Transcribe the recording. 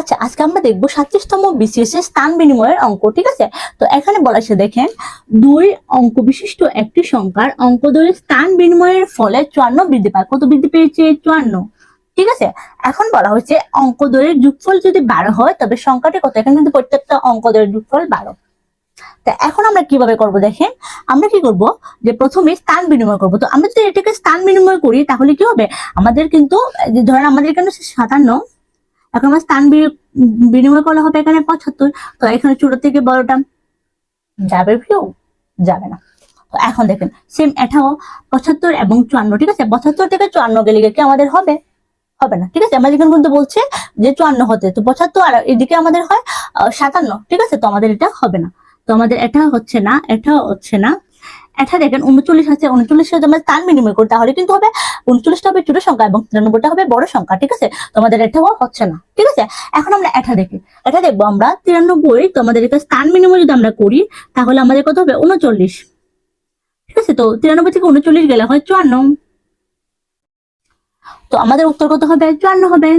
আচ্ছা, আজকে আমরা দেখবো 37তম বিসিএস এর স্থান বিনিময়ের অঙ্ক। ঠিক আছে, তো এখানে বলা আছে দেখেন, 2 অঙ্ক বিশিষ্ট একটি সংখ্যার অঙ্ক ধরে স্থান বিনিময়ের ফলে 54 বৃদ্ধি পায়। কত বৃদ্ধি পেয়েছে? 54। ঠিক আছে, এখন বলা হচ্ছে অঙ্ক দরের যোগফল যদি 12 হয় তবে সংখ্যাটি কত? এখানে কিন্তু প্রত্যেকটা অঙ্ক দরের যোগফল 12। তা এখন আমরা কিভাবে করব দেখেন, আমরা কি করব যে প্রথমে স্থান বিনিময় করব। তো আমরা যদি এটাকে স্থান বিনিময় করি তাহলে কি হবে, আমাদের কিন্তু ধরেন আমাদের এখানে 57, এখন আমার স্থান বিনিময় করা হবে এখানে 75। তো এখানে ছোট থেকে বড়টা যাবে কেউ? যাবে না। তো এখন দেখেন সেম এটাও 75 এবং 54। ঠিক আছে, 72 থেকে 54 গেলে কি আমাদের হবে? হবে না। ঠিক আছে, আমাদের এখানে কিন্তু বলছে যে 54 হতে, তো 75 আর এদিকে আমাদের হয় 57। ঠিক আছে, তো আমাদের এটা হবে না। তো আমাদের এটা হচ্ছে না, এটাও হচ্ছে না। এটা দেখেন 39 আছে, 39 যদি আমরা স্থান বিনিময় করি তাহলে কিন্তু হবে 39টা হবে ছোট সংখ্যা এবং 93টা হবে বড় সংখ্যা। ঠিক আছে, তো আমাদের এটাও হচ্ছে না। ঠিক আছে, এখন আমরা এটা দেখি, এটা দেখবো আমরা 93। তো আমাদের এটা স্থান বিনিময় যদি আমরা করি তাহলে আমাদের কত হবে? 39। ঠিক আছে, তো 93 থেকে 39 গেলে হয় 54। তো আমাদের উত্তর কত হবে? 54 হবে।